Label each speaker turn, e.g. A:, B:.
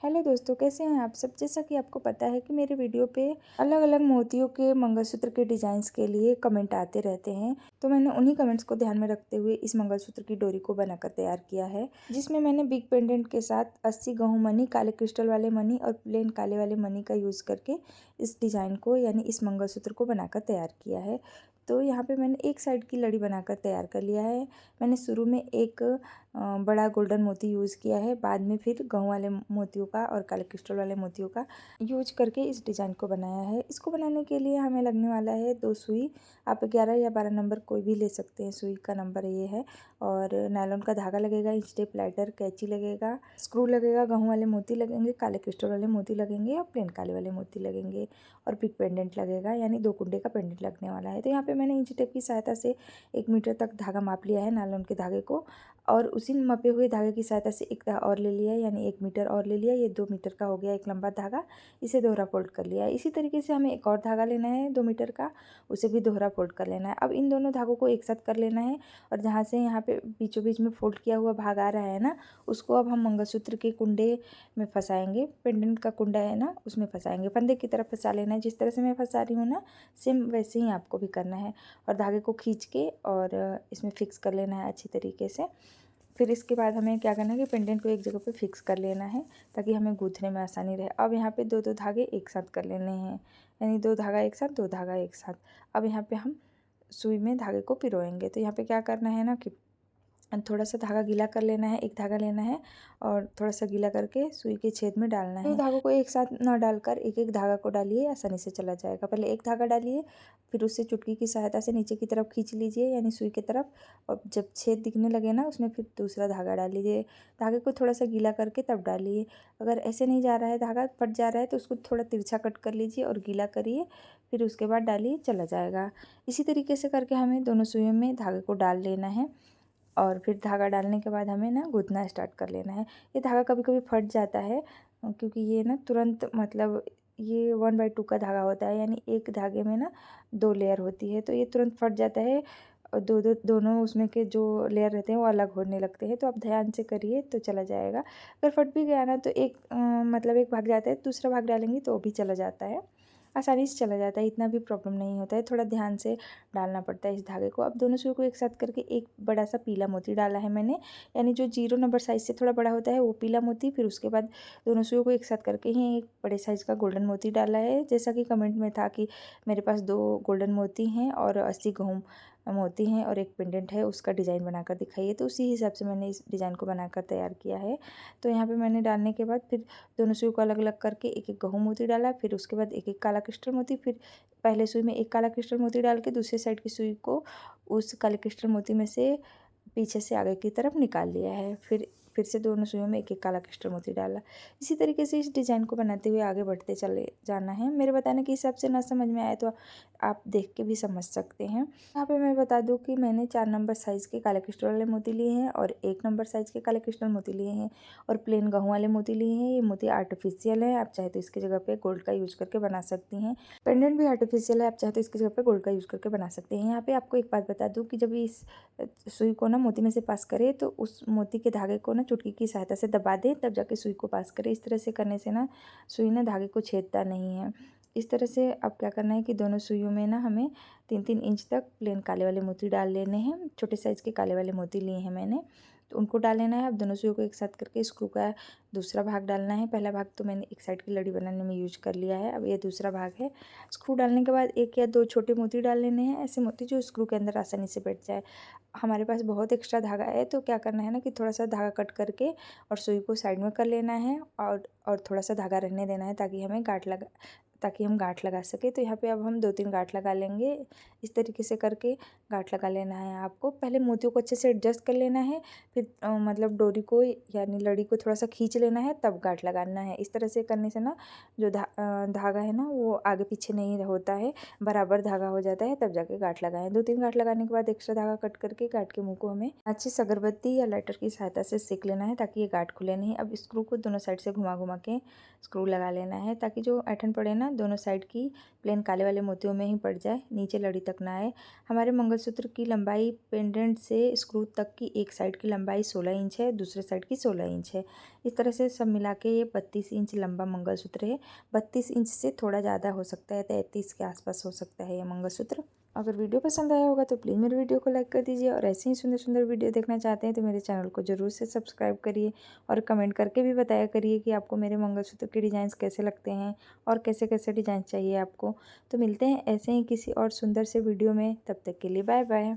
A: Hello दोस्तों, कैसे हैं आप सब। जैसा कि आपको पता है कि मेरे वीडियो पे अलग अलग मोतियों के मंगलसूत्र के डिज़ाइंस के लिए कमेंट आते रहते हैं। तो मैंने उन्हीं कमेंट्स को ध्यान में रखते हुए इस मंगलसूत्र की डोरी को बनाकर तैयार किया है, जिसमें मैंने बिग पेंडेंट के साथ 80 गहूँ मनी, काले क्रिस्टल वाले मनी और प्लेन काले वाले मनी का यूज़ करके इस डिज़ाइन को यानी इस मंगलसूत्र को बनाकर तैयार किया है। तो यहाँ पे मैंने एक साइड की लड़ी बनाकर तैयार कर लिया है। मैंने शुरू में एक बड़ा गोल्डन मोती यूज़ किया है, बाद में फिर गहूँ वाले मोतियों का और काले क्रिस्टल वाले मोतियों का यूज करके इस डिज़ाइन को बनाया है। इसको बनाने के लिए हमें लगने वाला है 2 सुई। आप 11 या 12 नंबर कोई भी ले सकते हैं, सुई का नंबर ये है। और नायलॉन का धागा लगेगा, इंच टेप, लाइटर, कैंची लगेगा, स्क्रू लगेगा, गहूँ वाले मोती लगेंगे, काले क्रिस्टल वाले मोती लगेंगे और प्लेन काले वाले मोती लगेंगे और बिग पेंडेंट लगेगा, यानी 2 कुंडे का पेंडेंट लगने वाला है। तो यहाँ पे मैंने इंच टेप की सहायता से 1 मीटर तक धागा माप लिया है, नायलॉन के धागे को, और उसी मपे हुए धागे की सहायता से एक धागा और ले लिया है, यानी 1 मीटर और ले लिया। ये 2 मीटर का हो गया एक लंबा धागा, इसे दोहरा फोल्ड कर लिया है। इसी तरीके से हमें एक और धागा लेना है 2 मीटर का, उसे भी दोहरा फोल्ड कर लेना है। अब इन दोनों धागों को एक साथ कर लेना है और जहाँ से यहाँ पे बीचों बीच में फोल्ड किया हुआ भाग आ रहा है ना, उसको अब हम मंगलसूत्र के कुंडे में फंसाएंगे। पेंडेंट का कुंडा है ना, उसमें फंसाएंगे, फंदे की तरफ फंसा लेना है। जिस तरह से मैं फंसा रही हूँ ना, सेम वैसे ही आपको भी करना है। और धागे को खींच के और इसमें फिक्स कर लेना है अच्छी तरीके से। फिर इसके बाद हमें क्या करना है कि पेंडेंट को एक जगह पे फिक्स कर लेना है, ताकि हमें गूंथने में आसानी रहे। अब यहाँ पे 2-2 धागे एक साथ कर लेने हैं, यानी 2 धागा एक साथ, 2 धागा एक साथ। अब यहाँ पे हम सुई में धागे को पिरोएंगे। तो यहाँ पे क्या करना है ना कि थोड़ा सा धागा गीला कर लेना है, एक धागा लेना है और थोड़ा सा गीला करके सुई के छेद में डालना है। 2 धागों को एक साथ ना डालकर एक एक धागा को डालिए, आसानी से चला जाएगा। पहले एक धागा डालिए, फिर उससे चुटकी की सहायता से नीचे की तरफ खींच लीजिए, यानी सुई की तरफ, और जब छेद दिखने लगे ना, उसमें फिर दूसरा धागा डाल लीजिए। धागे को थोड़ा सा गीला करके तब डालिए। अगर ऐसे नहीं जा रहा है, धागा फट जा रहा है, तो उसको थोड़ा तिरछा कट कर लीजिए और गीला करिए, फिर उसके बाद डालिए, चला जाएगा। इसी तरीके से करके हमें दोनों सुइयों में धागे को डाल लेना है और फिर धागा डालने के बाद हमें ना गूँथना स्टार्ट कर लेना है। ये धागा कभी कभी फट जाता है, क्योंकि ये ना तुरंत, मतलब ये 1/2 का धागा होता है, यानी एक धागे में ना 2 लेयर होती है, तो ये तुरंत फट जाता है और दोनों उसमें के जो लेयर रहते हैं वो अलग होने लगते हैं। तो आप ध्यान से करिए तो चला जाएगा। अगर फट भी गया ना तो मतलब एक भाग जाता है, दूसरा भाग डालेंगे तो वो भी चला जाता है, आसानी से चला जाता है, इतना भी प्रॉब्लम नहीं होता है। थोड़ा ध्यान से डालना पड़ता है इस धागे को। अब दोनों सुई को एक साथ करके एक बड़ा सा पीला मोती डाला है मैंने, यानी जो 0 नंबर साइज़ से थोड़ा बड़ा होता है वो पीला मोती। फिर उसके बाद दोनों सुइयों को एक साथ करके ही एक बड़े साइज़ का गोल्डन मोती डाला है। जैसा कि कमेंट में था कि मेरे पास 2 गोल्डन मोती हैं और 80 घूम मोती हैं और एक पेंडेंट है, उसका डिज़ाइन बनाकर दिखाइए। तो उसी हिसाब से मैंने इस डिज़ाइन को बनाकर तैयार किया है। तो यहाँ पे मैंने डालने के बाद फिर दोनों सुई को अलग अलग करके एक एक गहूँ मोती डाला, फिर उसके बाद एक एक काला क्रिस्टल मोती, फिर पहले सुई में एक काला क्रिस्टल मोती डाल के दूसरे साइड की सुई को उस काले क्रिस्टल मोती में से पीछे से आगे की तरफ निकाल लिया है। फिर से दोनों सुइयों में एक एक काला क्रिस्टल मोती डाला। इसी तरीके से इस डिज़ाइन को बनाते हुए आगे बढ़ते चले जाना है। मेरे बताने के हिसाब से ना समझ में आए तो आप देख के भी समझ सकते हैं। यहाँ पे मैं बता दूँ कि मैंने 4 नंबर साइज़ के काले क्रिस्टल वाले मोती लिए हैं और 1 नंबर साइज़ के काले क्रिस्टल मोती लिए हैं और प्लेन गहूँ वाले मोती लिए हैं। ये मोती आर्टिफिशियल है, आप चाहे तो इसकी जगह पे गोल्ड का यूज़ करके बना सकती हैं। पेंडेंट भी आर्टिफिशियल है, आप चाहे तो इसकी जगह पे गोल्ड का यूज़ करके बना सकते हैं। यहाँ पे आपको एक बात बता दूँ कि जब इस सुई को ना मोती में से पास करें तो उस मोती के धागे को ना चुटकी की सहायता से दबा दें, तब जाके सुई को पास करें। इस तरह से करने से ना सुई ना धागे को छेदता नहीं है। इस तरह से अब क्या करना है कि दोनों सुइयों में ना हमें 3-3 इंच तक प्लेन काले वाले मोती डाल लेने हैं। छोटे साइज़ के काले वाले मोती लिए हैं मैंने, तो उनको डाल लेना है। अब दोनों सुइयों को एक साथ करके स्क्रू का दूसरा भाग डालना है। पहला भाग तो मैंने एक साइड की लड़ी बनाने में यूज कर लिया है, अब ये दूसरा भाग है। स्क्रू डालने के बाद 1 या 2 छोटे मोती डाल लेने हैं, ऐसे मोती जो स्क्रू के अंदर आसानी से बैठ जाए। हमारे पास बहुत एक्स्ट्रा धागा है, तो क्या करना है ना कि थोड़ा सा धागा कट करके और सुई को साइड में कर लेना है और थोड़ा सा धागा रहने देना है, ताकि हम गांठ लगा सके। तो यहाँ पे अब हम 2-3 गांठ लगा लेंगे। इस तरीके से करके गांठ लगा लेना है आपको। पहले मोतियों को अच्छे से एडजस्ट कर लेना है, फिर मतलब डोरी को यानी लड़ी को थोड़ा सा खींच लेना है, तब गांठ लगाना है। इस तरह से करने से ना जो धागा है ना वो आगे पीछे नहीं होता है, बराबर धागा हो जाता है, तब जाके गांठ लगाएं। 2-3 गांठ लगाने के बाद एक्स्ट्रा धागा कट करके गांठ के मुँह को हमें अच्छी से अगरबत्ती या लाइटर की सहायता से सेक लेना है, ताकि ये गांठ खुले नहीं। अब स्क्रू को दोनों साइड से घुमा घुमा के स्क्रू लगा लेना है, ताकि जो ऐंठन पड़े ना ना दोनों साइड की प्लेन काले वाले मोतियों में ही पड़ जाए, नीचे लड़ी तक ना आए। हमारे मंगलसूत्र की लंबाई पेंडेंट से स्क्रू तक की एक साइड की लंबाई 16 इंच है, दूसरे साइड की 16 इंच है। इस तरह से सब मिला के ये 32 इंच लंबा मंगलसूत्र है। 32 इंच से थोड़ा ज़्यादा हो सकता है, 33 के आसपास हो सकता है ये मंगलसूत्र। अगर वीडियो पसंद आया होगा तो प्लीज़ मेरे वीडियो को लाइक कर दीजिए, और ऐसे ही सुंदर सुंदर वीडियो देखना चाहते हैं तो मेरे चैनल को ज़रूर से सब्सक्राइब करिए, और कमेंट करके भी बताया करिए कि आपको मेरे मंगलसूत्र के डिज़ाइंस कैसे लगते हैं और कैसे कैसे डिज़ाइन चाहिए आपको। तो मिलते हैं ऐसे ही किसी और सुंदर से वीडियो में, तब तक के लिए बाय बाय।